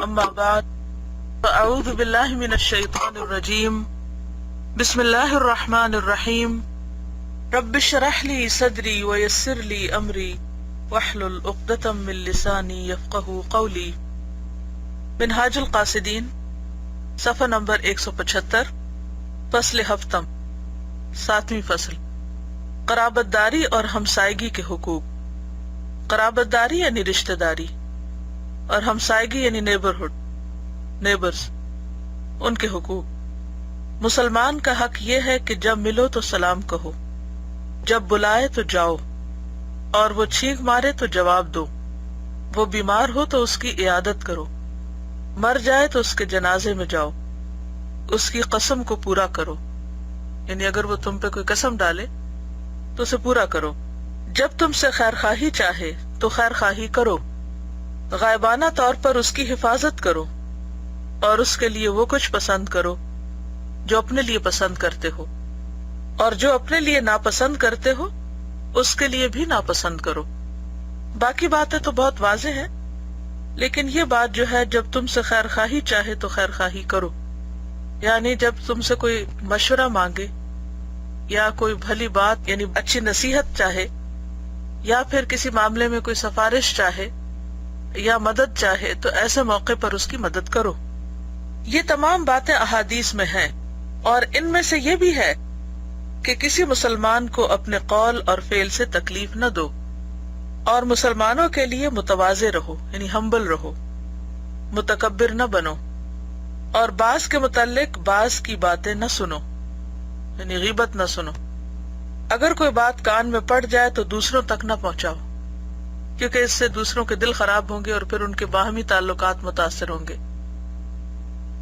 اما بعد فاعوذ باللہ من الشیطان الرجیم بسم اللہ الرحمن الرحیم رب اشرح لی صدری ویسر لی امری واحلل عقدۃ من لسانی یفقہوا قولی۔ منہاج القاصدین صفحہ نمبر 175، فصل ہفتم، 7ویں فصل، قرابت داری اور ہمسائیگی کے حقوق۔ قرابت داری یعنی رشتہ داری، اور ہمسائیگی یعنی نیبرز، ان کے حقوق۔ مسلمان کا حق یہ ہے کہ جب ملو تو سلام کہو، جب بلائے تو جاؤ، اور وہ چھینک مارے تو جواب دو، وہ بیمار ہو تو اس کی عیادت کرو، مر جائے تو اس کے جنازے میں جاؤ، اس کی قسم کو پورا کرو، یعنی اگر وہ تم پہ کوئی قسم ڈالے تو اسے پورا کرو۔ جب تم سے خیر خواہی چاہے تو خیر خواہی کرو، غائبانہ طور پر اس کی حفاظت کرو، اور اس کے لیے وہ کچھ پسند کرو جو اپنے لیے پسند کرتے ہو، اور جو اپنے لیے ناپسند کرتے ہو اس کے لیے بھی ناپسند کرو۔ باقی باتیں تو بہت واضح ہیں، لیکن یہ بات جو ہے جب تم سے خیر خواہی چاہے تو خیر خواہی کرو، یعنی جب تم سے کوئی مشورہ مانگے یا کوئی بھلی بات یعنی اچھی نصیحت چاہے، یا پھر کسی معاملے میں کوئی سفارش چاہے یا مدد چاہے تو ایسے موقع پر اس کی مدد کرو۔ یہ تمام باتیں احادیث میں ہیں، اور ان میں سے یہ بھی ہے کہ کسی مسلمان کو اپنے قول اور فعل سے تکلیف نہ دو، اور مسلمانوں کے لیے متواضع رہو یعنی ہمبل رہو، متکبر نہ بنو، اور بعض کے متعلق بعض کی باتیں نہ سنو یعنی غیبت نہ سنو۔ اگر کوئی بات کان میں پڑ جائے تو دوسروں تک نہ پہنچاؤ، کیونکہ اس سے دوسروں کے دل خراب ہوں گے اور پھر ان کے باہمی تعلقات متاثر ہوں گے۔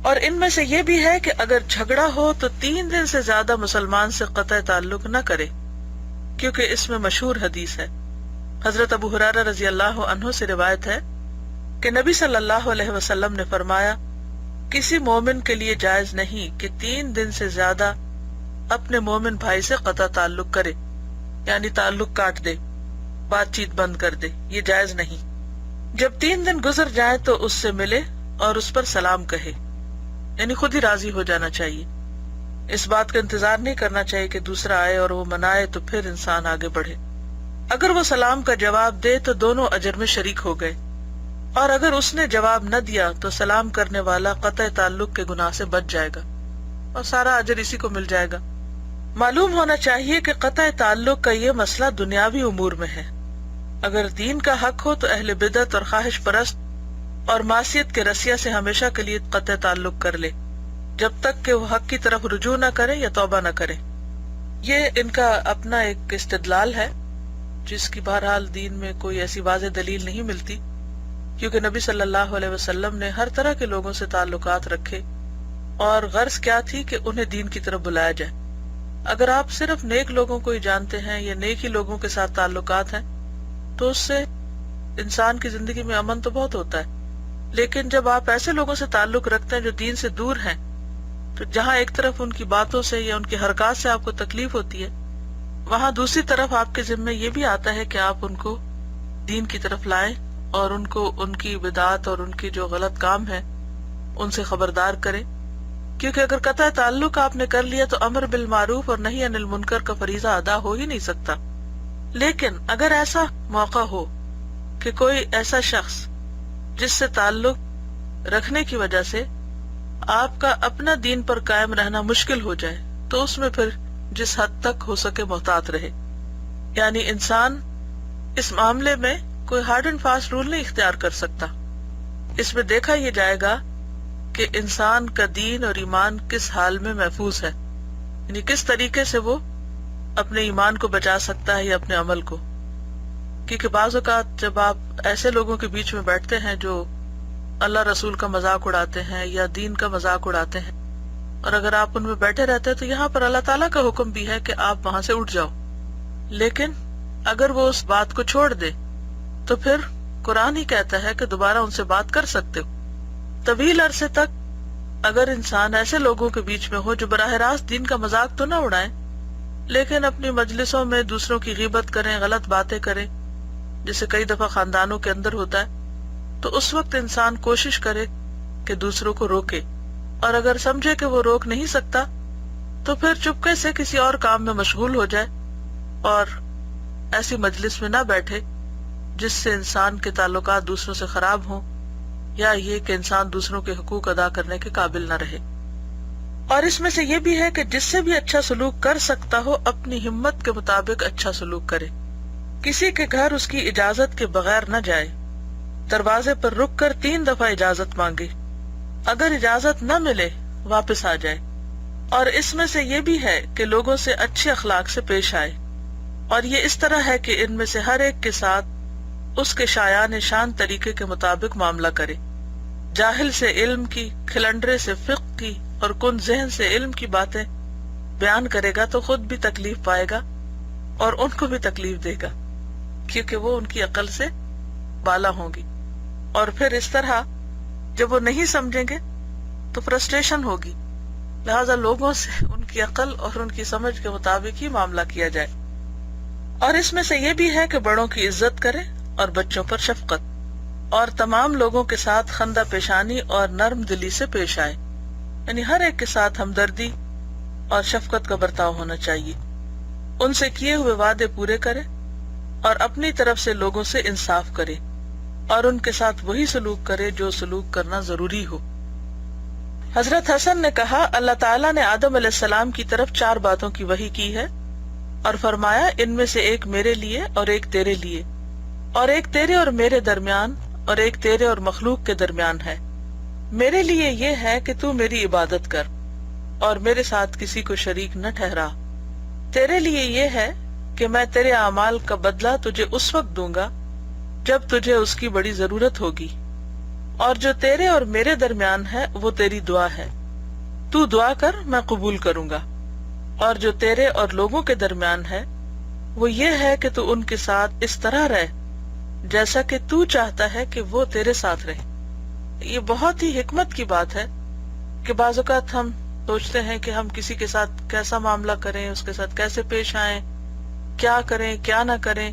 اور ان میں سے یہ بھی ہے کہ اگر جھگڑا ہو تو 3 دن سے زیادہ مسلمان سے قطع تعلق نہ کرے، کیونکہ اس میں مشہور حدیث ہے، حضرت ابو ہریرہ رضی اللہ عنہ سے روایت ہے کہ نبی صلی اللہ علیہ وسلم نے فرمایا، کسی مومن کے لیے جائز نہیں کہ 3 دن سے زیادہ اپنے مومن بھائی سے قطع تعلق کرے، یعنی تعلق کاٹ دے، بات چیت بند کر دے، یہ جائز نہیں۔ جب 3 دن گزر جائیں تو اس سے ملے اور اس پر سلام کہے، یعنی خود ہی راضی ہو جانا چاہیے، اس بات کا انتظار نہیں کرنا چاہیے کہ دوسرا آئے اور وہ منائے تو پھر انسان آگے بڑھے۔ اگر وہ سلام کا جواب دے تو دونوں اجر میں شریک ہو گئے، اور اگر اس نے جواب نہ دیا تو سلام کرنے والا قطع تعلق کے گناہ سے بچ جائے گا اور سارا اجر اسی کو مل جائے گا۔ معلوم ہونا چاہیے کہ قطع تعلق کا یہ مسئلہ دنیاوی امور میں ہے۔ اگر دین کا حق ہو تو اہل بدعت اور خواہش پرست اور معصیت کے رسیا سے ہمیشہ کے لیے قطع تعلق کر لے، جب تک کہ وہ حق کی طرف رجوع نہ کرے یا توبہ نہ کرے۔ یہ ان کا اپنا ایک استدلال ہے، جس کی بہرحال دین میں کوئی ایسی واضح دلیل نہیں ملتی، کیونکہ نبی صلی اللہ علیہ وسلم نے ہر طرح کے لوگوں سے تعلقات رکھے، اور غرض کیا تھی کہ انہیں دین کی طرف بلایا جائے۔ اگر آپ صرف نیک لوگوں کو ہی جانتے ہیں یا نیک ہی لوگوں کے ساتھ تعلقات ہیں تو اس سے انسان کی زندگی میں امن تو بہت ہوتا ہے، لیکن جب آپ ایسے لوگوں سے تعلق رکھتے ہیں جو دین سے دور ہیں، تو جہاں ایک طرف ان کی باتوں سے یا ان کی حرکات سے آپ کو تکلیف ہوتی ہے، وہاں دوسری طرف آپ کے ذمہ یہ بھی آتا ہے کہ آپ ان کو دین کی طرف لائیں اور ان کو ان کی بدعات اور ان کی جو غلط کام ہے ان سے خبردار کریں، کیونکہ اگر قطع تعلق آپ نے کر لیا تو امر بالمعروف اور نہی عن المنکر کا فریضہ ادا ہو ہی نہیں سکتا۔ لیکن اگر ایسا موقع ہو کہ کوئی ایسا شخص جس سے تعلق رکھنے کی وجہ سے آپ کا اپنا دین پر قائم رہنا مشکل ہو جائے تو اس میں پھر جس حد تک ہو سکے محتاط رہے، یعنی انسان اس معاملے میں کوئی ہارڈ اینڈ فاسٹ رول نہیں اختیار کر سکتا۔ اس میں دیکھا یہ جائے گا کہ انسان کا دین اور ایمان کس حال میں محفوظ ہے، یعنی کس طریقے سے وہ اپنے ایمان کو بچا سکتا ہے یا اپنے عمل کو۔ کیونکہ بعض اوقات جب آپ ایسے لوگوں کے بیچ میں بیٹھتے ہیں جو اللہ رسول کا مذاق اڑاتے ہیں یا دین کا مذاق اڑاتے ہیں، اور اگر آپ ان میں بیٹھے رہتے ہیں تو یہاں پر اللہ تعالیٰ کا حکم بھی ہے کہ آپ وہاں سے اٹھ جاؤ، لیکن اگر وہ اس بات کو چھوڑ دے تو پھر قرآن ہی کہتا ہے کہ دوبارہ ان سے بات کر سکتے ہو۔ طویل عرصے تک اگر انسان ایسے لوگوں کے بیچ میں ہو جو براہ راست دین کا مذاق تو نہ اڑائیں لیکن اپنی مجلسوں میں دوسروں کی غیبت کریں، غلط باتیں کریں، جسے کئی دفعہ خاندانوں کے اندر ہوتا ہے، تو اس وقت انسان کوشش کرے کہ دوسروں کو روکے، اور اگر سمجھے کہ وہ روک نہیں سکتا تو پھر چپکے سے کسی اور کام میں مشغول ہو جائے اور ایسی مجلس میں نہ بیٹھے جس سے انسان کے تعلقات دوسروں سے خراب ہوں، یا یہ کہ انسان دوسروں کے حقوق ادا کرنے کے قابل نہ رہے۔ اور اس میں سے یہ بھی ہے کہ جس سے بھی اچھا سلوک کر سکتا ہو اپنی ہمت کے مطابق اچھا سلوک کرے، کسی کے گھر اس کی اجازت کے بغیر نہ جائے، دروازے پر رک کر 3 دفعہ اجازت مانگے، اگر اجازت نہ ملے واپس آ جائے۔ اور اس میں سے یہ بھی ہے کہ لوگوں سے اچھے اخلاق سے پیش آئے، اور یہ اس طرح ہے کہ ان میں سے ہر ایک کے ساتھ اس کے شایان شان طریقے کے مطابق معاملہ کرے۔ جاہل سے علم کی، کھلنڈرے سے فقہ کی اور کن ذہن سے علم کی باتیں بیان کرے گا تو خود بھی تکلیف پائے گا اور ان کو بھی تکلیف دے گا، کیونکہ وہ ان کی عقل سے بالا ہوں گی۔ اور پھر اس طرح جب وہ نہیں سمجھیں گے تو فرسٹریشن ہوگی، لہذا لوگوں سے ان کی عقل اور ان کی سمجھ کے مطابق ہی معاملہ کیا جائے۔ اور اس میں سے یہ بھی ہے کہ بڑوں کی عزت کرے اور بچوں پر شفقت، اور تمام لوگوں کے ساتھ خندہ پیشانی اور نرم دلی سے پیش آئے، یعنی ہر ایک کے ساتھ ہمدردی اور شفقت کا برتاؤ ہونا چاہیے، ان سے کیے ہوئے وعدے پورے کرے اور اپنی طرف سے لوگوں سے انصاف کرے، اور ان کے ساتھ وہی سلوک کرے جو سلوک کرنا ضروری ہو۔ حضرت حسن نے کہا، اللہ تعالیٰ نے آدم علیہ السلام کی طرف 4 باتوں کی وحی کی ہے اور فرمایا ان میں سے ایک میرے لیے اور ایک تیرے لیے، اور ایک تیرے اور میرے درمیان، اور ایک تیرے اور مخلوق کے درمیان ہے۔ میرے لیے یہ ہے کہ تو میری عبادت کر اور میرے ساتھ کسی کو شریک نہ ٹھہرا۔ تیرے لیے یہ ہے کہ میں تیرے اعمال کا بدلہ تجھے اس وقت دوں گا جب تجھے اس کی بڑی ضرورت ہوگی، اور جو تیرے اور میرے درمیان ہے وہ تیری دعا ہے، تو دعا کر میں قبول کروں گا، اور جو تیرے اور لوگوں کے درمیان ہے وہ یہ ہے کہ تو ان کے ساتھ اس طرح رہ جیسا کہ تو چاہتا ہے کہ وہ تیرے ساتھ رہے۔ یہ بہت ہی حکمت کی بات ہے کہ بعض اوقات ہم سوچتے ہیں کہ ہم کسی کے ساتھ کیسا معاملہ کریں، اس کے ساتھ کیسے پیش آئیں، کیا کریں کیا نہ کریں۔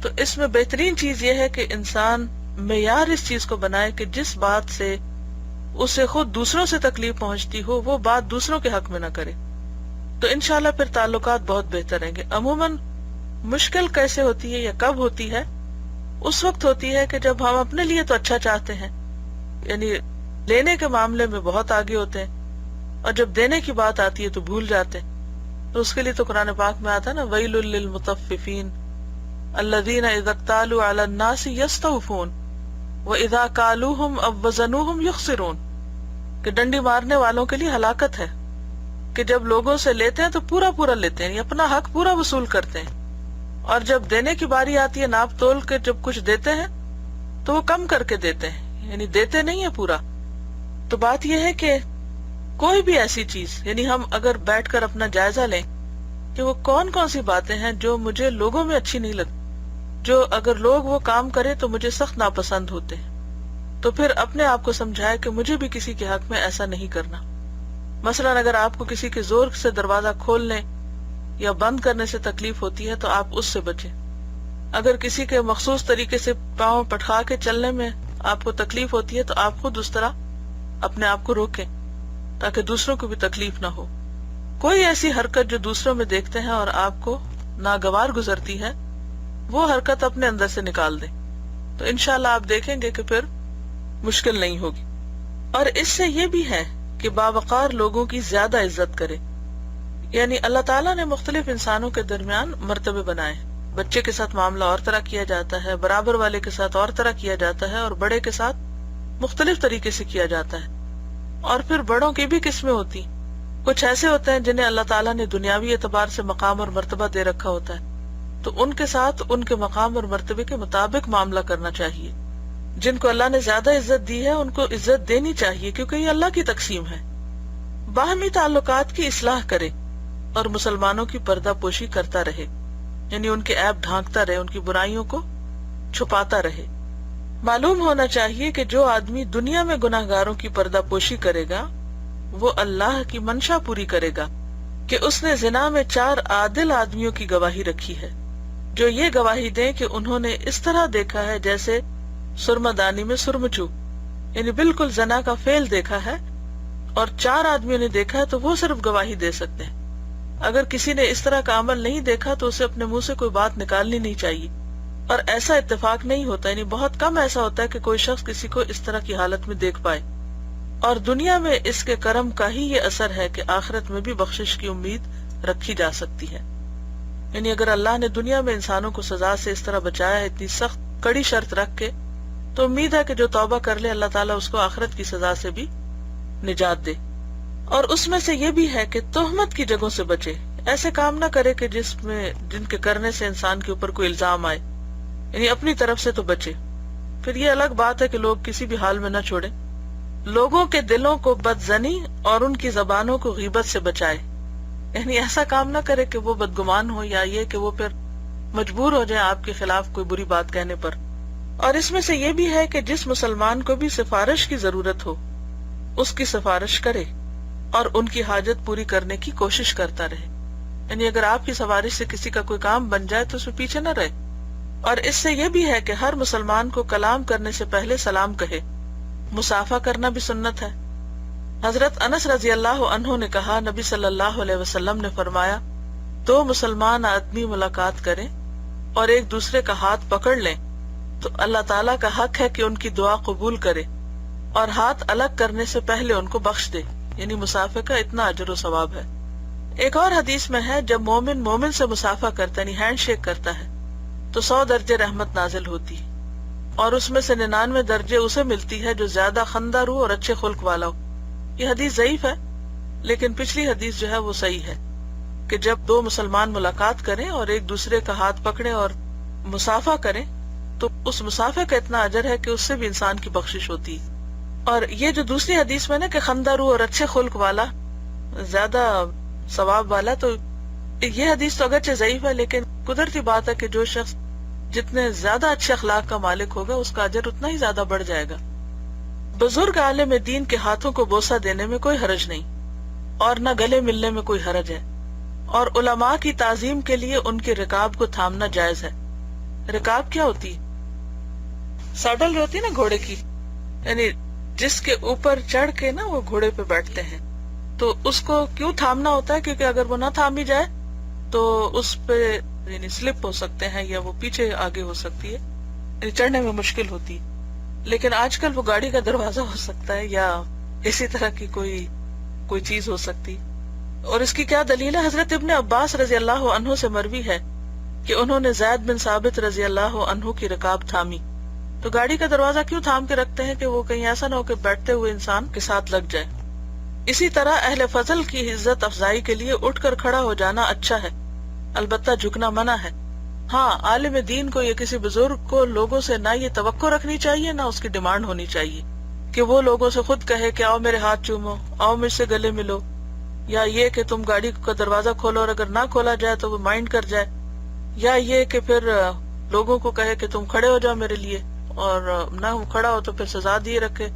تو اس میں بہترین چیز یہ ہے کہ انسان معیار اس چیز کو بنائے کہ جس بات سے اسے خود دوسروں سے تکلیف پہنچتی ہو وہ بات دوسروں کے حق میں نہ کرے، تو انشاءاللہ پھر تعلقات بہت بہتر رہیں گے۔ عموماً مشکل کیسے ہوتی ہے یا کب ہوتی ہے؟ اس وقت ہوتی ہے کہ جب ہم اپنے لیے تو اچھا چاہتے ہیں، یعنی لینے کے معاملے میں بہت آگے ہوتے ہیں، اور جب دینے کی بات آتی ہے تو بھول جاتے ہیں۔ تو اس کے لیے تو قرآن پاک میں آتا ہے نا، وَيْلٌ لِّلْمُطَفِّفِينَ الَّذِينَ إِذَا اكْتَالُوا عَلَى النَّاسِ يَسْتَوْفُونَ وَإِذَا كَالُوهُمْ أَو وَّزَنُوهُمْ يُخْسِرُونَ، کہ ڈنڈی مارنے والوں کے لیے ہلاکت ہے کہ جب لوگوں سے لیتے ہیں تو پورا پورا لیتے ہیں، یعنی اپنا حق پورا وصول کرتے ہیں، اور جب دینے کی باری آتی ہے، ناپ تول کے جب کچھ دیتے ہیں تو وہ کم کر کے دیتے ہیں، یعنی دیتے نہیں ہیں پورا۔ تو بات یہ ہے کہ کوئی بھی ایسی چیز، یعنی ہم اگر بیٹھ کر اپنا جائزہ لیں کہ وہ کون کون سی باتیں ہیں جو مجھے لوگوں میں اچھی نہیں لگتی، جو اگر لوگ وہ کام کریں تو مجھے سخت ناپسند ہوتے ہیں، تو پھر اپنے آپ کو سمجھائے کہ مجھے بھی کسی کے حق میں ایسا نہیں کرنا۔ مثلا اگر آپ کو کسی کے زور سے دروازہ کھولنے یا بند کرنے سے تکلیف ہوتی ہے تو آپ اس سے بچیں۔ اگر کسی کے مخصوص طریقے سے پاؤں پٹخا کے چلنے میں آپ کو تکلیف ہوتی ہے تو آپ خود اس طرح اپنے آپ کو روکیں تاکہ دوسروں کو بھی تکلیف نہ ہو۔ کوئی ایسی حرکت جو دوسروں میں دیکھتے ہیں اور آپ کو ناگوار گزرتی ہے، وہ حرکت اپنے اندر سے نکال دیں، تو انشاءاللہ آپ دیکھیں گے کہ پھر مشکل نہیں ہوگی۔ اور اس سے یہ بھی ہے کہ باوقار لوگوں کی زیادہ عزت کرے، یعنی اللہ تعالیٰ نے مختلف انسانوں کے درمیان مرتبے بنائے، بچے کے ساتھ معاملہ اور طرح کیا جاتا ہے، برابر والے کے ساتھ اور طرح کیا جاتا ہے، اور بڑے کے ساتھ مختلف طریقے سے کیا جاتا ہے۔ اور پھر بڑوں کی بھی قسمیں ہوتی، کچھ ایسے ہوتے ہیں جنہیں اللہ تعالیٰ نے دنیاوی اعتبار سے مقام اور مرتبہ دے رکھا ہوتا ہے، تو ان کے ساتھ ان کے مقام اور مرتبے کے مطابق معاملہ کرنا چاہیے۔ جن کو اللہ نے زیادہ عزت دی ہے ان کو عزت دینی چاہیے، کیونکہ یہ اللہ کی تقسیم ہے۔ باہمی تعلقات کی اصلاح کرے اور مسلمانوں کی پردہ پوشی کرتا رہے، یعنی ان کے عیب ڈھانکتا رہے، ان کی برائیوں کو چھپاتا رہے۔ معلوم ہونا چاہیے کہ جو آدمی دنیا میں گناہ گاروں کی پردہ پوشی کرے گا وہ اللہ کی منشا پوری کرے گا کہ اس نے زنا میں 4 عادل آدمیوں کی گواہی رکھی ہے، جو یہ گواہی دیں کہ انہوں نے اس طرح دیکھا ہے جیسے سرمہ دانی میں سرمچو، یعنی بالکل زنا کا فعل دیکھا ہے اور 4 آدمیوں نے دیکھا ہے تو وہ صرف گواہی دے سکتے ہیں. اگر کسی نے اس طرح کا عمل نہیں دیکھا تو اسے اپنے منہ سے کوئی بات نکالنی نہیں چاہیے. اور ایسا اتفاق نہیں ہوتا، یعنی بہت کم ایسا ہوتا ہے کہ کوئی شخص کسی کو اس طرح کی حالت میں دیکھ پائے. اور دنیا میں اس کے کرم کا ہی یہ اثر ہے کہ آخرت میں بھی بخشش کی امید رکھی جا سکتی ہے. یعنی اگر اللہ نے دنیا میں انسانوں کو سزا سے اس طرح بچایا ہے اتنی سخت کڑی شرط رکھ کے، تو امید ہے کہ جو توبہ کر لے اللہ تعالیٰ اس کو آخرت کی سزا سے بھی نجات دے. اور اس میں سے یہ بھی ہے کہ تہمت کی جگہوں سے بچے، ایسے کام نہ کرے کہ جن کے کرنے سے انسان کے اوپر کوئی الزام آئے، یعنی اپنی طرف سے تو بچے. پھر یہ الگ بات ہے کہ لوگ کسی بھی حال میں نہ چھوڑیں. لوگوں کے دلوں کو بدزنی اور ان کی زبانوں کو غیبت سے بچائے، یعنی ایسا کام نہ کرے کہ وہ بدگمان ہو یا یہ کہ وہ پھر مجبور ہو جائے آپ کے خلاف کوئی بری بات کہنے پر. اور اس میں سے یہ بھی ہے کہ جس مسلمان کو بھی سفارش کی ضرورت ہو اس کی سفارش کرے اور ان کی حاجت پوری کرنے کی کوشش کرتا رہے. یعنی اگر آپ کی سفارش سے کسی کا کوئی کام بن جائے تو اس میں پیچھے نہ رہے. اور اس سے یہ بھی ہے کہ ہر مسلمان کو کلام کرنے سے پہلے سلام کہے. مصافحہ کرنا بھی سنت ہے. حضرت انس رضی اللہ عنہ نے کہا، نبی صلی اللہ علیہ وسلم نے فرمایا، 2 مسلمان آدمی ملاقات کریں اور ایک دوسرے کا ہاتھ پکڑ لیں تو اللہ تعالیٰ کا حق ہے کہ ان کی دعا قبول کرے اور ہاتھ الگ کرنے سے پہلے ان کو بخش دے. یعنی مصافحہ کا اتنا اجر و ثواب ہے. ایک اور حدیث میں ہے، جب مومن مومن سے مصافحہ کرتا ہے، یعنی ہینڈ شیک کرتا ہے، تو 100 درجے رحمت نازل ہوتی ہے اور اس میں سے 99 درجے اسے ملتی ہے جو زیادہ خندہ رو اور اچھے خلق والا ہو. یہ حدیث ضعیف ہے، لیکن پچھلی حدیث جو ہے وہ صحیح ہے کہ جب 2 مسلمان ملاقات کریں اور ایک دوسرے کا ہاتھ پکڑیں اور مصافحہ کریں تو اس مصافحہ کا اتنا اجر ہے کہ اس سے بھی انسان کی بخشش ہوتی ہے. اور یہ جو دوسری حدیث میں نا کہ خندہ رو اور اچھے خلق والا زیادہ ثواب والا، تو یہ حدیث تو اگرچہ ضعیف ہے لیکن قدرتی بات ہے کہ جو شخص جتنے زیادہ اچھے اخلاق کا مالک ہوگا اس کا اجر اتنا ہی زیادہ بڑھ جائے گا. بزرگ عالم دین کے ہاتھوں کو بوسہ دینے میں کوئی حرج نہیں اور نہ گلے ملنے میں کوئی حرج ہے. اور علماء کی تعظیم کے لیے ان کے رکاب کو تھامنا جائز ہے. رکاب کیا ہوتی ہے؟ سیڈل جو ہوتی ہے نا گھوڑے کی، یعنی جس کے اوپر چڑھ کے نا وہ گھوڑے پہ بیٹھتے ہیں، تو اس کو کیوں تھامنا ہوتا ہے؟ کیونکہ اگر وہ نہ تھامی جائے تو اس پہ یعنی سلپ ہو سکتے ہیں یا وہ پیچھے آگے ہو سکتی ہے، یعنی چڑھنے میں مشکل ہوتی ہے. لیکن آج کل وہ گاڑی کا دروازہ ہو سکتا ہے یا اسی طرح کی کوئی چیز ہو سکتی. اور اس کی کیا دلیل ہے؟ حضرت ابن عباس رضی اللہ عنہ سے مروی ہے کہ انہوں نے زید بن ثابت رضی اللہ عنہ کی رکاب تھامی. تو گاڑی کا دروازہ کیوں تھام کے رکھتے ہیں کہ وہ کہیں ایسا نہ ہو کہ بیٹھتے ہوئے انسان کے ساتھ لگ جائے. اسی طرح اہل فضل کی عزت افزائی کے لیے اٹھ کر کھڑا ہو جانا اچھا ہے، البتہ جھکنا منع ہے. ہاں، عالم دین کو یا کسی بزرگ کو لوگوں سے نہ یہ توقع رکھنی چاہیے نہ اس کی ڈیمانڈ ہونی چاہیے کہ وہ لوگوں سے خود کہے کہ آؤ میرے ہاتھ چومو، آؤ مجھ سے گلے ملو، یا یہ کہ تم گاڑی کا دروازہ کھولو اور اگر نہ کھولا جائے تو وہ مائنڈ کر جائے، یا یہ کہ پھر لوگوں کو کہے کہ تم کھڑے ہو جاؤ میرے لیے اور نہ کھڑا ہو تو پھر سزا دیے رکھے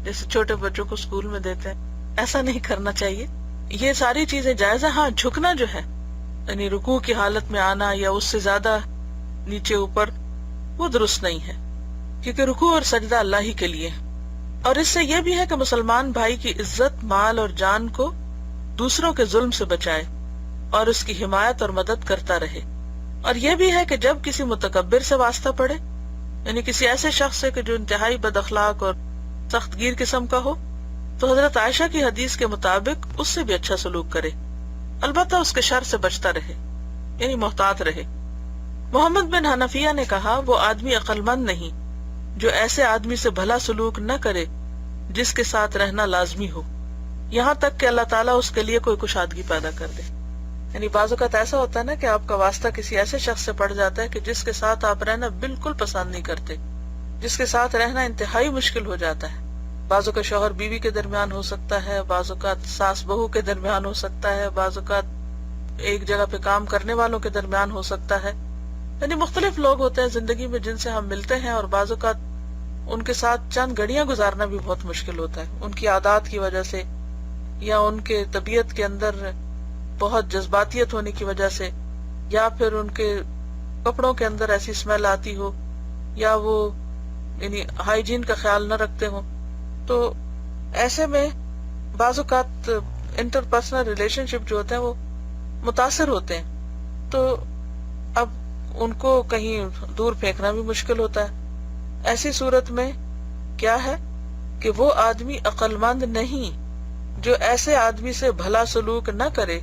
جیسے چھوٹے بچوں کو اسکول میں دیتے ہیں. ایسا نہیں کرنا چاہیے. یہ ساری چیزیں جائز ہیں. ہاں، جھکنا جو ہے یعنی رکوع کی حالت میں آنا یا اس سے زیادہ نیچے اوپر، وہ درست نہیں ہے کیونکہ رکوع اور سجدہ اللہ ہی کے لیے. اور اس سے یہ بھی ہے کہ مسلمان بھائی کی عزت، مال اور جان کو دوسروں کے ظلم سے بچائے اور اس کی حمایت اور مدد کرتا رہے. اور یہ بھی ہے کہ جب کسی متکبر سے واسطہ پڑے، یعنی کسی ایسے شخص سے کہ جو انتہائی بد اخلاق اور سخت گیر قسم کا ہو، تو حضرت عائشہ کی حدیث کے مطابق اس سے بھی اچھا سلوک کرے، البتہ اس کے شر سے بچتا رہے، یعنی محتاط رہے. محمد بن حنفیہ نے کہا، وہ آدمی عقل مند نہیں جو ایسے آدمی سے بھلا سلوک نہ کرے جس کے ساتھ رہنا لازمی ہو، یہاں تک کہ اللہ تعالیٰ اس کے لیے کوئی کشادگی پیدا کر دے. یعنی بعض اوقات ایسا ہوتا ہے نا کہ آپ کا واسطہ کسی ایسے شخص سے پڑ جاتا ہے کہ جس کے ساتھ آپ رہنا بالکل پسند نہیں کرتے، جس کے ساتھ رہنا انتہائی مشکل ہو جاتا ہے. بعض اوقات شوہر بیوی کے درمیان ہو سکتا ہے، بعض اوقات ساس بہو کے درمیان ہو سکتا ہے، بعض اوقات ایک جگہ پہ کام کرنے والوں کے درمیان ہو سکتا ہے. یعنی مختلف لوگ ہوتے ہیں زندگی میں جن سے ہم ملتے ہیں اور بعض اوقات ان کے ساتھ چند گھڑیاں گزارنا بھی بہت مشکل ہوتا ہے، ان کی عادات کی وجہ سے یا ان کے طبیعت کے اندر بہت جذباتیت ہونے کی وجہ سے، یا پھر ان کے کپڑوں کے اندر ایسی اسمیل آتی ہو، یا وہ یعنی ہائیجین کا خیال نہ رکھتے ہوں، تو ایسے میں بعض اوقات انٹرپرسنل ریلیشن شپ جو ہوتے ہیں وہ متاثر ہوتے ہیں، تو اب ان کو کہیں دور پھینکنا بھی مشکل ہوتا ہے۔ ایسی صورت میں کیا ہے کہ وہ آدمی عقل مند نہیں جو ایسے آدمی سے بھلا سلوک نہ کرے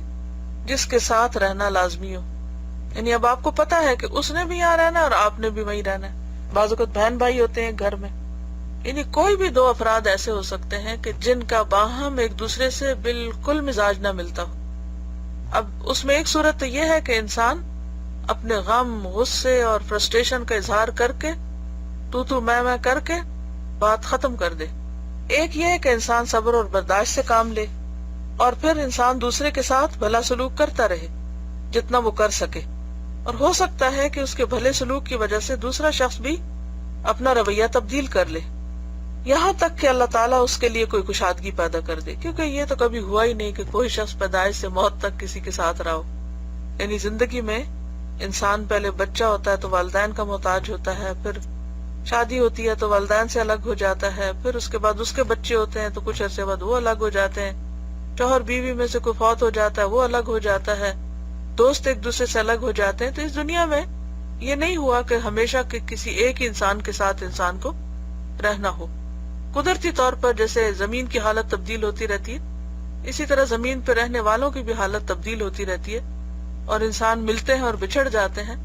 جس کے ساتھ رہنا لازمی ہو۔ یعنی اب آپ کو پتا ہے کہ اس نے بھی یہاں رہنا ہے اور آپ نے بھی وہیں رہنا ہے۔ بعض اوقات بہن بھائی ہوتے ہیں گھر میں، یعنی کوئی بھی دو افراد ایسے ہو سکتے ہیں کہ جن کا باہم ایک دوسرے سے بالکل مزاج نہ ملتا ہو۔ اب اس میں ایک صورت تو یہ ہے کہ انسان اپنے غم، غصے اور فرسٹریشن کا اظہار کر کے تو میں کر کے بات ختم کر دے۔ ایک یہ ہے کہ انسان صبر اور برداشت سے کام لے، اور پھر انسان دوسرے کے ساتھ بھلا سلوک کرتا رہے جتنا وہ کر سکے، اور ہو سکتا ہے کہ اس کے بھلے سلوک کی وجہ سے دوسرا شخص بھی اپنا رویہ تبدیل کر لے، یہاں تک کہ اللہ تعالیٰ اس کے لیے کوئی کشادگی پیدا کر دے، کیونکہ یہ تو کبھی ہوا ہی نہیں کہ کوئی شخص پیدائش سے موت تک کسی کے ساتھ رہا ہو۔ یعنی زندگی میں انسان پہلے بچہ ہوتا ہے تو والدین کا محتاج ہوتا ہے، پھر شادی ہوتی ہے تو والدین سے الگ ہو جاتا ہے، پھر اس کے بعد اس کے بچے ہوتے ہیں تو کچھ عرصے بعد وہ الگ ہو جاتے ہیں، شوہر بیوی میں سے کوئی فوت ہو جاتا ہے وہ الگ ہو جاتا ہے، دوست ایک دوسرے سے الگ ہو جاتے ہیں۔ تو اس دنیا میں یہ نہیں ہوا کہ ہمیشہ کسی ایک ہی انسان کے ساتھ انسان کو رہنا ہو۔ قدرتی طور پر جیسے زمین کی حالت تبدیل ہوتی رہتی ہے، اسی طرح زمین پہ رہنے والوں کی بھی حالت تبدیل ہوتی رہتی ہے، اور انسان ملتے ہیں اور بچھڑ جاتے ہیں۔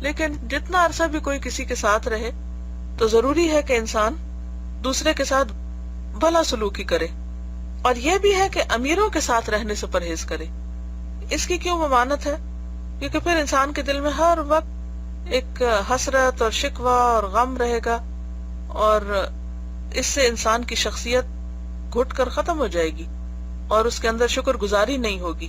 لیکن جتنا عرصہ بھی کوئی کسی کے ساتھ رہے تو ضروری ہے کہ انسان دوسرے کے ساتھ بھلا سلوکی کرے، اور یہ بھی ہے کہ امیروں کے ساتھ رہنے سے پرہیز کرے۔ اس کی کیوں ممانت ہے؟ کیونکہ پھر انسان کے دل میں ہر وقت ایک حسرت اور شکوہ اور غم رہے گا، اور اس سے انسان کی شخصیت گھٹ کر ختم ہو جائے گی اور اس کے اندر شکر گزاری نہیں ہوگی۔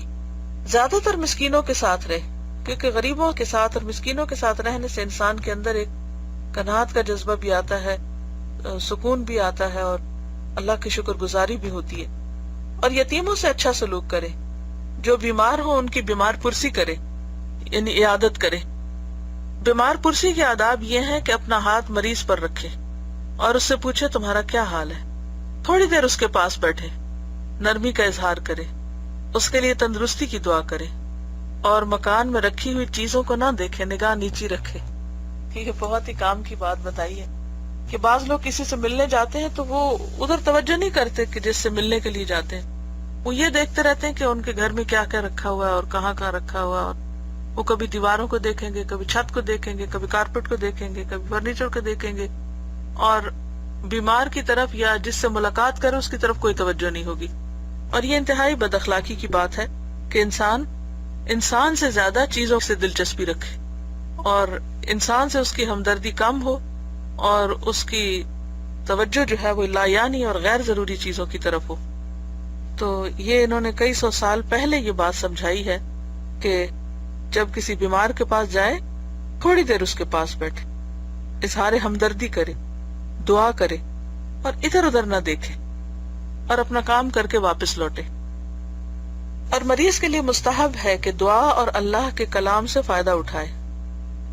زیادہ تر مسکینوں کے ساتھ رہے، کیونکہ غریبوں کے ساتھ اور مسکینوں کے ساتھ رہنے سے انسان کے اندر ایک قناعت کا جذبہ بھی آتا ہے، سکون بھی آتا ہے، اور اللہ کی شکر گزاری بھی ہوتی ہے۔ اور یتیموں سے اچھا سلوک کرے، جو بیمار ہو ان کی بیمار پرسی کرے، یعنی عیادت کرے۔ بیمار پرسی کے آداب یہ ہیں کہ اپنا ہاتھ مریض پر رکھے اور اس سے پوچھے تمہارا کیا حال ہے، تھوڑی دیر اس کے پاس بیٹھے، نرمی کا اظہار کرے، اس کے لیے تندرستی کی دعا کرے، اور مکان میں رکھی ہوئی چیزوں کو نہ دیکھے، نگاہ نیچی رکھے۔ یہ بہت ہی کام کی بات بتائی ہے کہ بعض لوگ کسی سے ملنے جاتے ہیں تو وہ ادھر توجہ نہیں کرتے کہ جس سے ملنے کے لیے جاتے ہیں، وہ یہ دیکھتے رہتے ہیں کہ ان کے گھر میں کیا کیا رکھا ہوا ہے اور کہاں کہاں رکھا ہوا ہے، اور وہ کبھی دیواروں کو دیکھیں گے، کبھی چھت کو دیکھیں گے، کبھی کارپیٹ کو دیکھیں گے، کبھی فرنیچر کو دیکھیں گے، اور بیمار کی طرف یا جس سے ملاقات کرے اس کی طرف کوئی توجہ نہیں ہوگی۔ اور یہ انتہائی بد اخلاقی کی بات ہے کہ انسان سے زیادہ چیزوں سے دلچسپی رکھے، اور انسان سے اس کی ہمدردی کم ہو، اور اس کی توجہ جو ہے وہ لا یعنی اور غیر ضروری چیزوں کی طرف ہو۔ تو یہ انہوں نے کئی سو سال پہلے یہ بات سمجھائی ہے کہ جب کسی بیمار کے پاس جائے تھوڑی دیر اس کے پاس بیٹھے، اظہار ہمدردی کرے، دعا کرے، اور ادھر ادھر نہ دیکھے، اور اپنا کام کر کے واپس لوٹے۔ اور مریض کے لیے مستحب ہے کہ دعا اور اللہ کے کلام سے فائدہ اٹھائے۔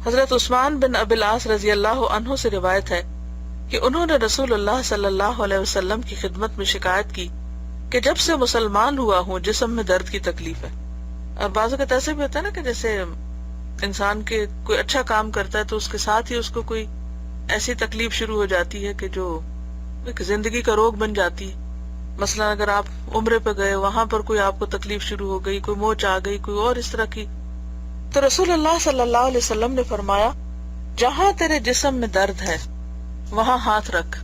حضرت عثمان بن ابی العاص رضی اللہ عنہ سے روایت ہے کہ انہوں نے رسول اللہ صلی اللہ علیہ وسلم کی خدمت میں شکایت کی کہ جب سے مسلمان ہوا ہوں جسم میں درد کی تکلیف ہے۔ اور بعض اوقات ایسے بھی ہوتا ہے نا کہ جیسے انسان کے کوئی اچھا کام کرتا ہے تو اس کے ساتھ ہی اس کو کوئی ایسی تکلیف شروع ہو جاتی ہے کہ جو ایک زندگی کا روگ بن جاتی ہے۔ مثلا اگر آپ عمرے پہ گئے، وہاں پر کوئی آپ کو تکلیف شروع ہو گئی، کوئی موچ آ گئی، کوئی اور اس طرح کی، تو رسول اللہ صلی اللہ علیہ وسلم نے فرمایا جہاں تیرے جسم میں درد ہے وہاں ہاتھ رکھ،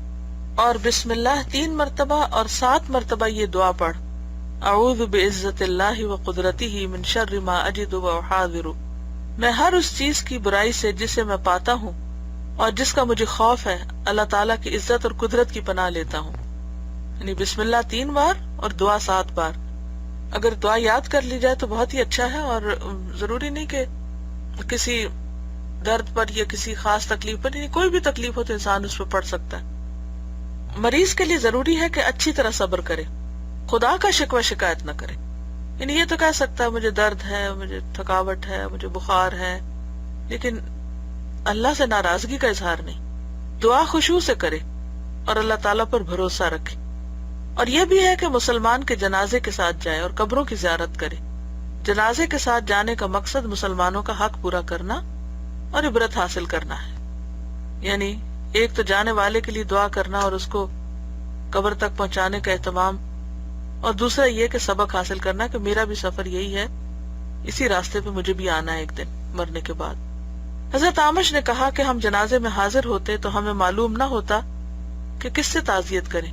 اور بسم اللہ 3 مرتبہ اور 7 مرتبہ یہ دعا پڑھ، اعوذ بعزت اللہ وقدرتہ من شر ما اجد واحاذر، میں ہر اس چیز کی برائی سے جسے میں پاتا ہوں اور جس کا مجھے خوف ہے، اللہ تعالیٰ کی عزت اور قدرت کی پناہ لیتا ہوں۔ یعنی بسم اللہ 3 بار اور دعا 7 بار۔ اگر دعا یاد کر لی جائے تو بہت ہی اچھا ہے، اور ضروری نہیں کہ کسی درد پر یا کسی خاص تکلیف پر، یعنی کوئی بھی تکلیف ہو تو انسان اس پہ پڑھ سکتا ہے۔ مریض کے لیے ضروری ہے کہ اچھی طرح صبر کرے، خدا کا شکوہ شکایت نہ کرے۔ یعنی یہ تو کہہ سکتا ہے مجھے درد ہے، مجھے تھکاوٹ ہے، مجھے بخار ہے، لیکن اللہ سے ناراضگی کا اظہار نہیں، دعا خشوع سے کرے اور اللہ تعالیٰ پر بھروسہ رکھے۔ اور یہ بھی ہے کہ مسلمان کے جنازے کے ساتھ جائے اور قبروں کی زیارت کرے. جنازے کے ساتھ جانے کا مقصد مسلمانوں کا حق پورا کرنا اور عبرت حاصل کرنا ہے. یعنی ایک تو جانے والے کے لیے دعا کرنا اور اس کو قبر تک پہنچانے کا اہتمام، اور دوسرا یہ کہ سبق حاصل کرنا کہ میرا بھی سفر یہی ہے، اسی راستے پہ مجھے بھی آنا ہے ایک دن مرنے کے بعد. حضرت اعمش نے کہا کہ ہم جنازے میں حاضر ہوتے تو ہمیں معلوم نہ ہوتا کہ کس سے تعزیت کریں،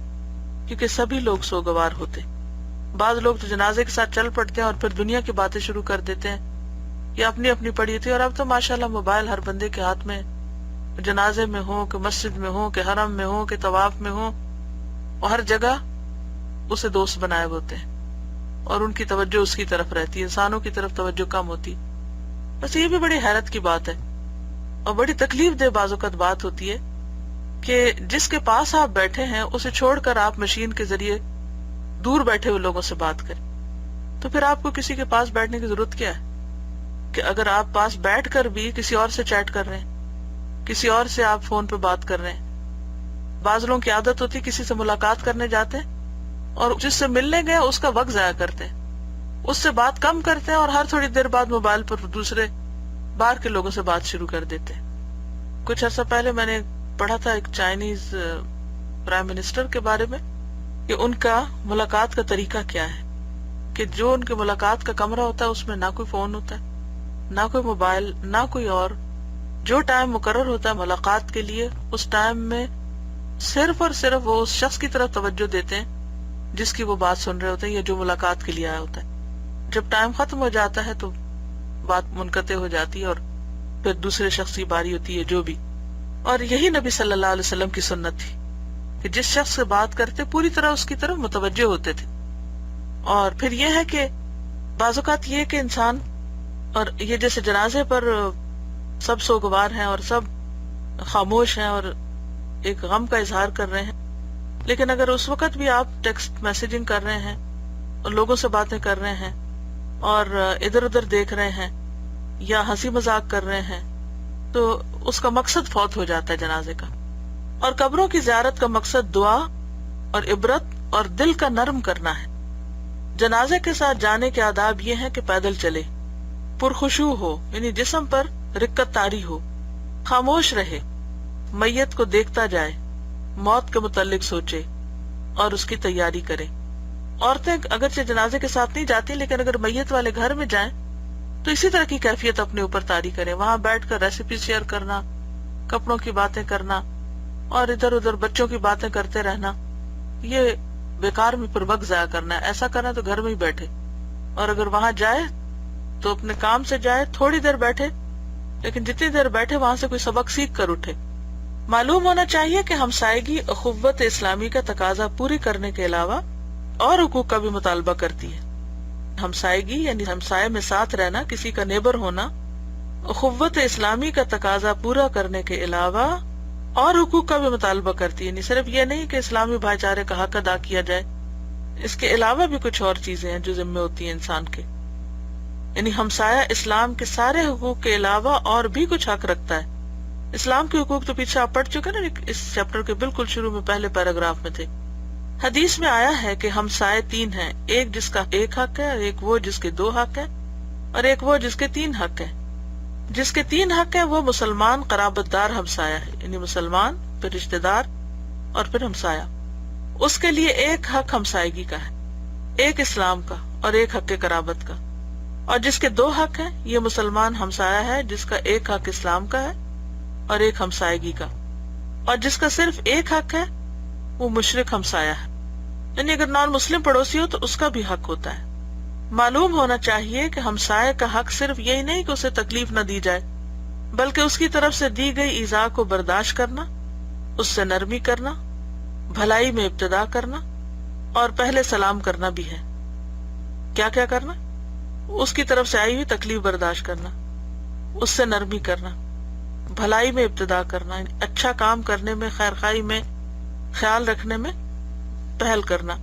کیونکہ سبھی لوگ سوگوار ہوتے. بعض لوگ تو جنازے کے ساتھ چل پڑتے ہیں اور پھر دنیا کی باتیں شروع کر دیتے ہیں یا اپنی اپنی پڑی ہوتی ہے. اور اب تو ماشاءاللہ موبائل ہر بندے کے ہاتھ میں، جنازے میں ہو کہ مسجد میں ہو کہ حرم میں ہو کہ طواف میں ہو، اور ہر جگہ اسے دوست بنائے ہوتے ہیں اور ان کی توجہ اس کی طرف رہتی ہے، انسانوں کی طرف توجہ کم ہوتی. بس یہ بھی بڑی حیرت کی بات ہے اور بڑی تکلیف دہ بعض اوقات بات ہوتی ہے کہ جس کے پاس آپ بیٹھے ہیں اسے چھوڑ کر آپ مشین کے ذریعے دور بیٹھے ہوئے لوگوں سے بات کریں. تو پھر آپ کو کسی کے پاس بیٹھنے کی ضرورت کیا ہے کہ اگر آپ پاس بیٹھ کر بھی کسی اور سے چیٹ کر رہے ہیں، کسی اور سے آپ فون پہ بات کر رہے ہیں. بعض لوگوں کی عادت ہوتی ہے کسی سے ملاقات کرنے جاتے ہیں اور جس سے ملنے گئے اس کا وقت ضائع کرتے ہیں، اس سے بات کم کرتے ہیں اور ہر تھوڑی دیر بعد موبائل پر دوسرے باہر کے لوگوں سے بات شروع کر دیتے ہیں. کچھ عرصہ پہلے میں نے پڑھا تھا ایک چائنیز پرائم منسٹر کے بارے میں کہ ان کا ملاقات کا طریقہ کیا ہے، کہ جو ان کے ملاقات کا کمرہ ہوتا ہے اس میں نہ کوئی فون ہوتا ہے، نہ کوئی موبائل، نہ کوئی اور. جو ٹائم مقرر ہوتا ہے ملاقات کے لیے اس ٹائم میں صرف اور صرف وہ اس شخص کی طرف توجہ دیتے ہیں جس کی وہ بات سن رہے ہوتے ہیں یا جو ملاقات کے لیے آیا ہوتا ہے. جب ٹائم ختم ہو جاتا ہے تو بات منقطع ہو جاتی ہے اور پھر دوسرے شخص کی باری ہوتی ہے جو بھی. اور یہی نبی صلی اللہ علیہ وسلم کی سنت تھی کہ جس شخص سے بات کرتے پوری طرح اس کی طرف متوجہ ہوتے تھے. اور پھر یہ ہے کہ بعض اوقات یہ کہ انسان، اور یہ جیسے جنازے پر سب سوگوار ہیں اور سب خاموش ہیں اور ایک غم کا اظہار کر رہے ہیں، لیکن اگر اس وقت بھی آپ ٹیکسٹ میسجنگ کر رہے ہیں اور لوگوں سے باتیں کر رہے ہیں اور ادھر ادھر دیکھ رہے ہیں یا ہنسی مذاق کر رہے ہیں تو اس کا مقصد فوت ہو جاتا ہے جنازے کا. اور قبروں کی زیارت کا مقصد دعا اور عبرت اور دل کا نرم کرنا ہے. جنازے کے ساتھ جانے کے آداب یہ ہیں کہ پیدل چلے، پرخشوع ہو یعنی جسم پر رقت طاری ہو، خاموش رہے، میت کو دیکھتا جائے، موت کے متعلق سوچے اور اس کی تیاری کرے. عورتیں اگرچہ جنازے کے ساتھ نہیں جاتی لیکن اگر میت والے گھر میں جائیں تو اسی طرح کی کیفیت اپنے اوپر طاری کریں. وہاں بیٹھ کر ریسیپی شیئر کرنا، کپڑوں کی باتیں کرنا اور ادھر ادھر بچوں کی باتیں کرتے رہنا، یہ بیکار میں پھر وقت ضائع کرنا ہے. ایسا کرنا تو گھر میں ہی بیٹھے، اور اگر وہاں جائے تو اپنے کام سے جائے، تھوڑی دیر بیٹھے لیکن جتنی دیر بیٹھے وہاں سے کوئی سبق سیکھ کر اٹھے. معلوم ہونا چاہیے کہ ہمسائیگی اخوت اسلامی کا تقاضا پوری کرنے کے علاوہ اور حقوق کا بھی مطالبہ کرتی ہے. ہمسائیگی یعنی ہمسائے میں ساتھ رہنا، کسی کا نیبر ہونا، اخوت اسلامی کا تقاضا پورا کرنے کے علاوہ اور حقوق کا بھی مطالبہ کرتی ہے. یعنی صرف یہ نہیں کہ اسلامی بھائی چارے کا حق ادا کیا جائے، اس کے علاوہ بھی کچھ اور چیزیں ہیں جو ذمہ ہوتی ہیں انسان کے. یعنی ہمسایہ اسلام کے سارے حقوق کے علاوہ اور بھی کچھ حق رکھتا ہے. اسلام کے حقوق تو پیچھے آپ پڑھ چکے نا، اس چیپٹر کے بالکل شروع میں پہلے پیراگراف میں تھے. حدیث میں آیا ہے کہ ہمسائے تین ہیں، ایک جس کا ایک حق ہے، ایک وہ جس کے دو حق ہیں، اور ایک وہ جس کے تین حق ہیں. جس کے تین حق ہیں وہ مسلمان قرابت دار ہمسایہ ہے، یعنی مسلمان، پھر رشتہ دار اور پھر ہمسایہ. اس کے لیے ایک حق ہمسائیگی کا ہے، ایک اسلام کا اور ایک حق قرابت کا. اور جس کے دو حق ہیں یہ مسلمان ہمسایہ ہے جس کا ایک حق اسلام کا ہے اور ایک ہمسائیگی کا. اور جس کا صرف ایک حق ہے وہ مشرک ہمسایہ ہے، یعنی اگر نان مسلم پڑوسی ہو تو اس کا بھی حق ہوتا ہے. معلوم ہونا چاہیے کہ ہمسائے کا حق صرف یہی نہیں کہ اسے تکلیف نہ دی جائے، بلکہ اس کی طرف سے دی گئی ایذا کو برداشت کرنا، اس سے نرمی کرنا، بھلائی میں ابتدا کرنا اور پہلے سلام کرنا بھی ہے. کیا کیا کرنا؟ اس کی طرف سے آئی ہوئی تکلیف برداشت کرنا، اس سے نرمی کرنا، بھلائی میں ابتدا کرنا، اچھا کام کرنے میں، خیر خواہی میں، خیال رکھنے میں پہل کرنا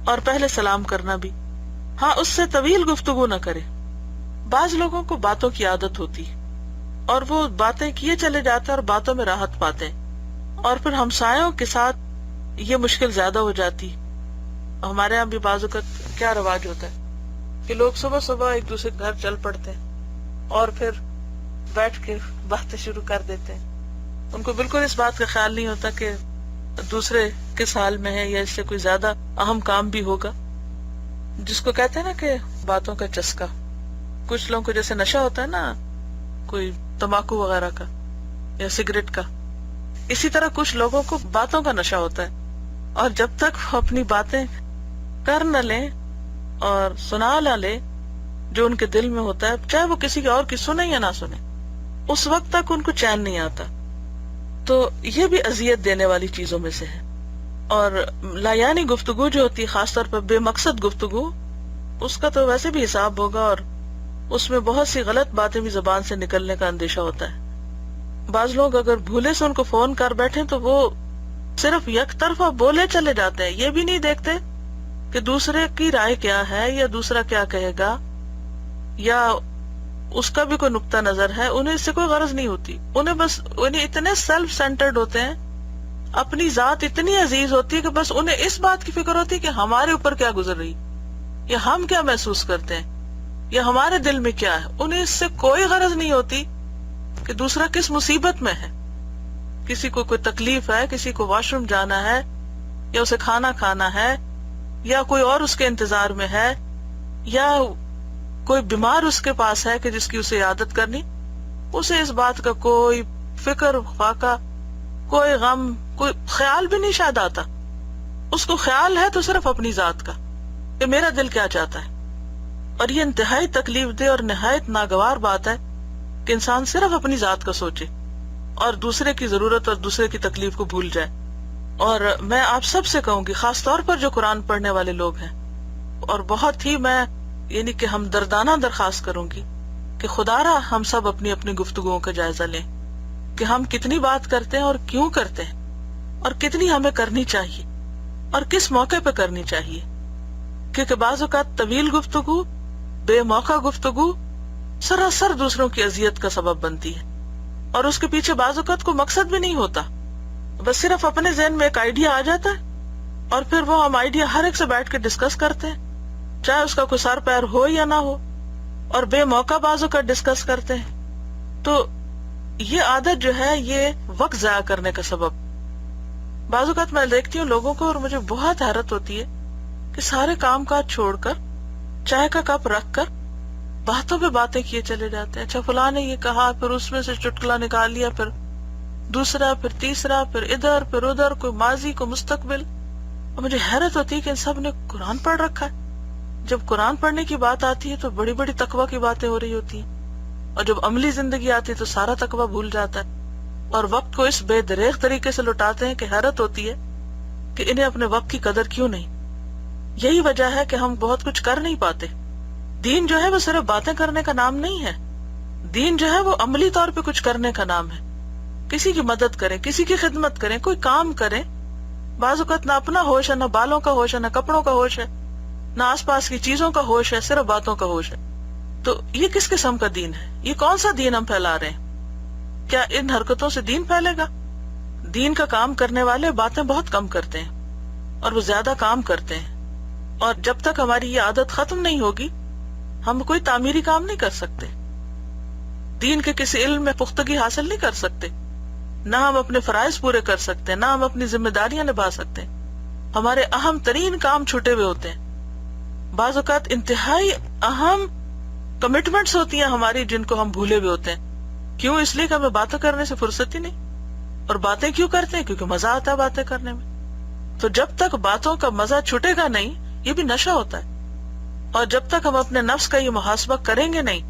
اور پہلے سلام کرنا بھی. ہاں، اس سے طویل گفتگو نہ کرے. بعض لوگوں کو باتوں کی عادت ہوتی ہے اور وہ باتیں کیے چلے جاتے ہیں اور باتوں میں راحت پاتے ہیں، اور پھر ہمسایوں کے ساتھ یہ مشکل زیادہ ہو جاتی ہمارے یہاں بھی بعض اوقات کیا رواج ہوتا ہے کہ لوگ صبح صبح ایک دوسرے کے گھر چل پڑتے ہیں اور پھر بیٹھ کے باتیں شروع کر دیتے ہیں. ان کو بالکل اس بات کا خیال نہیں ہوتا کہ دوسرے کس حال میں ہے یا اس سے کوئی زیادہ اہم کام بھی ہوگا. جس کو کہتے ہیں نا کہ باتوں کا چسکا. کچھ لوگوں کو جیسے نشہ ہوتا ہے نا کوئی تمباکو وغیرہ کا یا سگریٹ کا، اسی طرح کچھ لوگوں کو باتوں کا نشہ ہوتا ہے، اور جب تک وہ اپنی باتیں کر نہ لیں اور سنا نہ لیں جو ان کے دل میں ہوتا ہے، چاہے وہ کسی اور کی سنے یا نہ سنے، اس وقت تک ان کو چین نہیں آتا. تو یہ بھی اذیت دینے والی چیزوں میں سے ہے. اور لایانی گفتگو جو ہوتی ہے، خاص طور پر بے مقصد گفتگو، اس کا تو ویسے بھی حساب ہوگا، اور اس میں بہت سی غلط باتیں بھی زبان سے نکلنے کا اندیشہ ہوتا ہے. بعض لوگ اگر بھولے سے ان کو فون کر بیٹھے تو وہ صرف یک طرفہ بولے چلے جاتے ہیں، یہ بھی نہیں دیکھتے کہ دوسرے کی رائے کیا ہے یا دوسرا کیا کہے گا یا اس کا بھی کوئی نقطہ نظر ہے. انہیں اس سے کوئی غرض نہیں ہوتی. انہیں اتنے سیلف سینٹرڈ ہوتے ہیں، اپنی ذات اتنی عزیز ہوتی ہے کہ بس انہیں اس بات کی فکر ہوتی ہے کہ ہمارے اوپر کیا گزر رہی، یا ہم کیا محسوس کرتے ہیں، یا ہمارے دل میں کیا ہے. انہیں اس سے کوئی غرض نہیں ہوتی کہ دوسرا کس مصیبت میں ہے. کسی کو کوئی تکلیف ہے، کسی کو واش روم جانا ہے، یا اسے کھانا کھانا ہے، یا کوئی اور اس کے انتظار میں ہے، یا کوئی بیمار اس کے پاس ہے کہ جس کی اسے عیادت کرنی، اسے اس بات کا کوئی فکر فاقہ، کوئی غم، کوئی خیال بھی نہیں شاید آتا. اس کو خیال ہے تو صرف اپنی ذات کا کہ میرا دل کیا چاہتا ہے. اور یہ انتہائی تکلیف دہ اور نہایت ناگوار بات ہے کہ انسان صرف اپنی ذات کا سوچے اور دوسرے کی ضرورت اور دوسرے کی تکلیف کو بھول جائے. اور میں آپ سب سے کہوں گی، خاص طور پر جو قرآن پڑھنے والے لوگ ہیں، اور بہت ہی میں یعنی کہ ہمدردانہ درخواست کروں گی کہ خدا را ہم سب اپنی اپنی گفتگوؤں کا جائزہ لیں کہ ہم کتنی بات کرتے ہیں اور کیوں کرتے ہیں، اور کتنی ہمیں کرنی چاہیے اور کس موقع پہ کرنی چاہیے. کیونکہ بعض اوقات طویل گفتگو، بے موقع گفتگو سراسر دوسروں کی اذیت کا سبب بنتی ہے، اور اس کے پیچھے بعض اوقات کوئی مقصد بھی نہیں ہوتا. بس صرف اپنے ذہن میں ایک آئیڈیا آ جاتا ہے اور پھر وہ ہم آئیڈیا ہر ایک سے بیٹھ کے ڈسکس کرتے ہیں، چاہے اس کا کوئی سر پیر ہو یا نہ ہو، اور بے موقع بعضوں کا ڈسکس کرتے ہیں. تو یہ عادت جو ہے یہ وقت ضائع کرنے کا سبب. بعض اوقات میں دیکھتی ہوں لوگوں کو اور مجھے بہت حیرت ہوتی ہے کہ سارے کام کاج چھوڑ کر چائے کا کپ رکھ کر باتوں پہ باتیں کیے چلے جاتے ہیں. اچھا فلاں نے یہ کہا، پھر اس میں سے چٹکلا نکال لیا، پھر دوسرا، پھر تیسرا، پھر ادھر پھر ادھر، کوئی ماضی کو مستقبل. اور مجھے حیرت ہوتی ہے کہ ان سب نے قرآن پڑھ رکھا ہے. جب قرآن پڑھنے کی بات آتی ہے تو بڑی بڑی تقویٰ کی باتیں ہو رہی ہوتی ہیں، اور جب عملی زندگی آتی ہے تو سارا تقویٰ بھول جاتا ہے، اور وقت کو اس بے دریغ طریقے سے لوٹاتے ہیں کہ حیرت ہوتی ہے کہ انہیں اپنے وقت کی قدر کیوں نہیں. یہی وجہ ہے کہ ہم بہت کچھ کر نہیں پاتے. دین جو ہے وہ صرف باتیں کرنے کا نام نہیں ہے. دین جو ہے وہ عملی طور پہ کچھ کرنے کا نام ہے. کسی کی مدد کریں، کسی کی خدمت کریں، کوئی کام کریں. بعض اوقات نہ اپنا ہوش ہے، نہ بالوں کا ہوش ہے، نہ کپڑوں کا ہوش ہے، نہ آس پاس کی چیزوں کا ہوش ہے، صرف باتوں کا ہوش ہے. تو یہ کس قسم کا دین ہے؟ یہ کون سا دین ہم پھیلا رہے ہیں؟ کیا ان حرکتوں سے دین پھیلے گا؟ دین کا کام کرنے والے باتیں بہت کم کرتے ہیں اور وہ زیادہ کام کرتے ہیں. اور جب تک ہماری یہ عادت ختم نہیں ہوگی ہم کوئی تعمیری کام نہیں کر سکتے، دین کے کسی علم میں پختگی حاصل نہیں کر سکتے، نہ ہم اپنے فرائض پورے کر سکتے، نہ ہم اپنی ذمہ داریاں نبھا سکتے. ہمارے اہم ترین کام چھوٹے ہوئے ہوتے ہیں. بعض اوقات انتہائی اہم کمٹمنٹس ہوتی ہیں ہماری جن کو ہم بھولے ہوئے ہوتے ہیں. کیوں؟ اس لیے کہ ہمیں باتیں کرنے سے فرصت ہی نہیں. اور باتیں کیوں کرتے ہیں؟ کیونکہ مزہ آتا ہے باتیں کرنے میں. تو جب تک باتوں کا مزہ چھٹے گا نہیں، یہ بھی نشہ ہوتا ہے. اور جب تک ہم اپنے نفس کا یہ محاسبہ کریں گے نہیں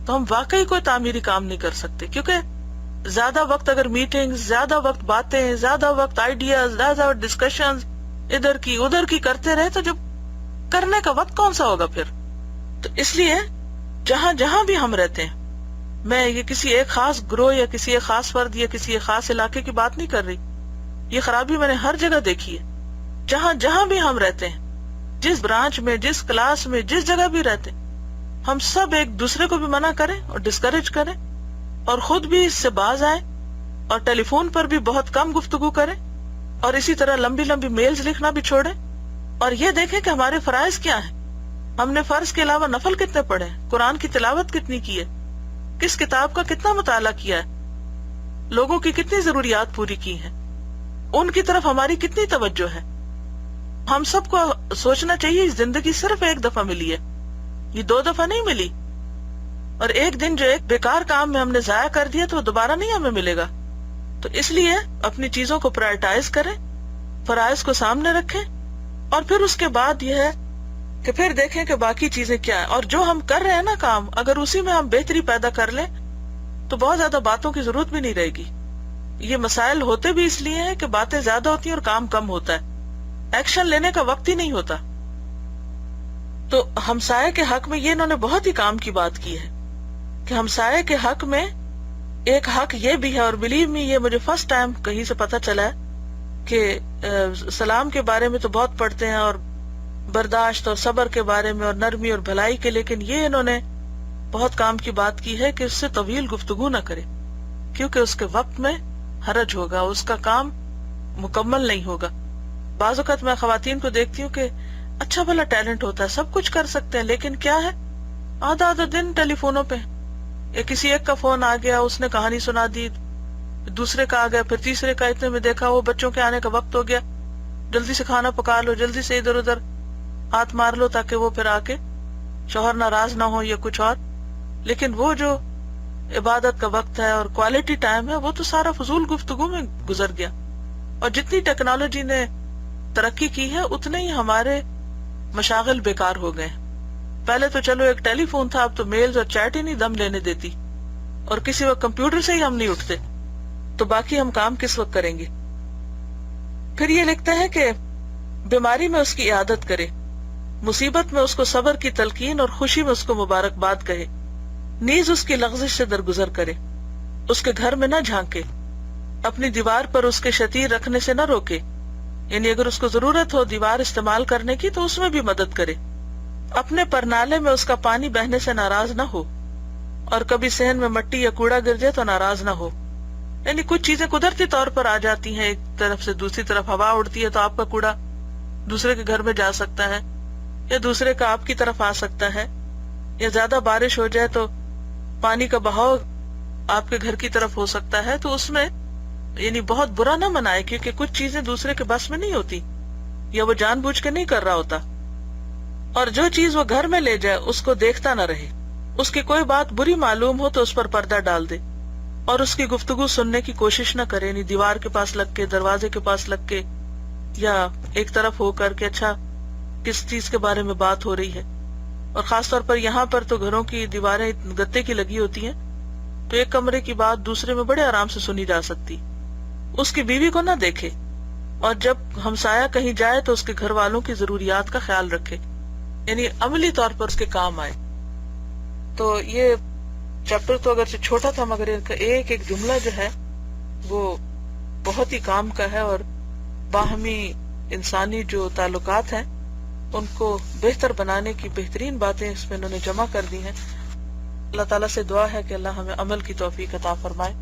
تو ہم واقعی کوئی تعمیری کام نہیں کر سکتے. کیونکہ زیادہ وقت اگر میٹنگ، زیادہ وقت باتیں، زیادہ وقت آئیڈیاز، زیادہ وقت ڈسکشنز ادھر کی ادھر کی کرتے رہے تو جب کرنے کا وقت کون سا ہوگا پھر؟ تو اس لیے جہاں جہاں بھی ہم رہتے ہیں، میں یہ کسی ایک خاص گروہ یا کسی ایک خاص فرد یا کسی ایک خاص علاقے کی بات نہیں کر رہی. یہ خرابی میں نے ہر جگہ دیکھی ہے. جہاں جہاں بھی ہم رہتے ہیں، جس برانچ میں، جس کلاس میں، جس جگہ بھی رہتے ہیں، ہم سب ایک دوسرے کو بھی منع کریں اور ڈسکریج کریں، اور خود بھی اس سے باز آئیں، اور ٹیلی فون پر بھی بہت کم گفتگو کریں، اور اسی طرح لمبی لمبی میلز لکھنا بھی چھوڑیں. اور یہ دیکھیں کہ ہمارے فرائض کیا ہیں. ہم نے فرض کے علاوہ نفل کتنے پڑھے, قرآن کی تلاوت کتنی کی ہے, کس کتاب کا کتنا مطالعہ کیا ہے, لوگوں کی کتنی ضروریات پوری کی ہیں, ان کی طرف ہماری کتنی توجہ ہے. ہم سب کو سوچنا چاہیے زندگی صرف ایک دفعہ ملی ہے, یہ 2 دفعہ نہیں ملی. اور ایک دن جو ایک بیکار کام میں ہم نے ضائع کر دیا تو وہ دوبارہ نہیں ہمیں ملے گا. تو اس لیے اپنی چیزوں کو پرائرٹائز کریں, فرائض کو سامنے رکھیں, اور پھر اس کے بعد یہ ہے کہ پھر دیکھیں کہ باقی چیزیں کیا ہیں. اور جو ہم کر رہے ہیں نا کام, اگر اسی میں ہم بہتری پیدا کر لیں تو بہت زیادہ باتوں کی ضرورت بھی نہیں رہے گی. یہ مسائل ہوتے بھی اس لیے ہیں کہ باتیں زیادہ ہوتی ہیں اور کام کم ہوتا ہے, ایکشن لینے کا وقت ہی نہیں ہوتا. تو ہمسائے کے حق میں یہ انہوں نے بہت ہی کام کی بات کی ہے کہ ہمسائے کے حق میں ایک حق یہ بھی ہے, اور بلیو می یہ مجھے فرسٹ ٹائم کہیں سے پتہ چلا ہے کہ سلام کے بارے میں تو بہت پڑھتے ہیں اور برداشت اور صبر کے بارے میں اور نرمی اور بھلائی کے, لیکن یہ انہوں نے بہت کام کی بات کی ہے کہ اس سے طویل گفتگو نہ کرے, کیونکہ اس کے وقت میں حرج ہوگا, اس کا کام مکمل نہیں ہوگا. بعض اوقات میں خواتین کو دیکھتی ہوں کہ اچھا بھلا ٹیلنٹ ہوتا ہے, سب کچھ کر سکتے ہیں, لیکن کیا ہے آدھا دن ٹیلی فونوں پہ, یا کسی ایک کا فون آ گیا, اس نے کہانی سنا دی, دوسرے کا آ گیا, پھر تیسرے کا, اتنے میں دیکھا وہ بچوں کے آنے کا وقت ہو گیا, جلدی سے کھانا پکا لو, جلدی سے ادھر ادھر ہاتھ مار لو تاکہ وہ پھر آ کے شوہر ناراض نہ ہو یا کچھ اور. لیکن وہ جو عبادت کا وقت ہے اور کوالٹی ٹائم ہے وہ تو سارا فضول گفتگو میں گزر گیا. اور جتنی ٹیکنالوجی نے ترقی کی ہے اتنے ہی ہمارے مشاغل بیکار ہو گئے. پہلے تو چلو ایک ٹیلی فون تھا, اب تو میلز اور چیٹ ہی نہیں دم لینے دیتی, اور کسی وقت کمپیوٹر سے ہی ہم نہیں اٹھتے, تو باقی ہم کام کس وقت کریں گے. پھر یہ لکھتا ہے کہ بیماری میں اس کی عیادت کرے, مصیبت میں اس کو صبر کی تلقین اور خوشی میں اس کو مبارکباد کہے, نیز اس کی لغزش سے درگزر کرے, اس کے گھر میں نہ جھانکے, اپنی دیوار پر اس کے شتیر رکھنے سے نہ روکے, یعنی اگر اس کو ضرورت ہو دیوار استعمال کرنے کی تو اس میں بھی مدد کرے, اپنے پرنالے میں اس کا پانی بہنے سے ناراض نہ ہو, اور کبھی صحن میں مٹی یا کوڑا گر جائے تو ناراض نہ ہو. یعنی کچھ چیزیں قدرتی طور پر آ جاتی ہیں, ایک طرف سے دوسری طرف ہوا اڑتی ہے تو آپ کا کوڑا دوسرے کے گھر میں جا سکتا ہے, یا دوسرے کا آپ کی طرف آ سکتا ہے, یا زیادہ بارش ہو جائے تو پانی کا بہاؤ آپ کے گھر کی طرف ہو سکتا ہے. تو اس میں یعنی بہت برا نہ منائے, کیونکہ کچھ چیزیں دوسرے کے بس میں نہیں ہوتی, یا وہ جان بوجھ کے نہیں کر رہا ہوتا. اور جو چیز وہ گھر میں لے جائے اس کو دیکھتا نہ رہے, اس کی کوئی بات بری معلوم ہو تو اس پر پردہ ڈال دے, اور اس کی گفتگو سننے کی کوشش نہ کرے, یعنی دیوار کے پاس لگ کے, دروازے کے پاس لگ کے, یا ایک طرف ہو کر کے اچھا کس چیز کے بارے میں بات ہو رہی ہے. اور خاص طور پر یہاں پر تو گھروں کی دیواریں گتے کی لگی ہوتی ہیں, تو ایک کمرے کی بات دوسرے میں بڑے آرام سے سنی جا سکتی. اس کی بیوی کو نہ دیکھے, اور جب ہمسایہ کہیں جائے تو اس کے گھر والوں کی ضروریات کا خیال رکھے, یعنی عملی طور پر اس کے کام آئے. تو یہ چیپٹر تو اگرچہ چھوٹا تھا مگر ان کا ایک ایک جملہ جو ہے وہ بہت ہی کام کا ہے, اور باہمی انسانی جو تعلقات ہیں ان کو بہتر بنانے کی بہترین باتیں اس میں انہوں نے جمع کر دی ہیں. اللہ تعالیٰ سے دعا ہے کہ اللہ ہمیں عمل کی توفیق عطا فرمائے.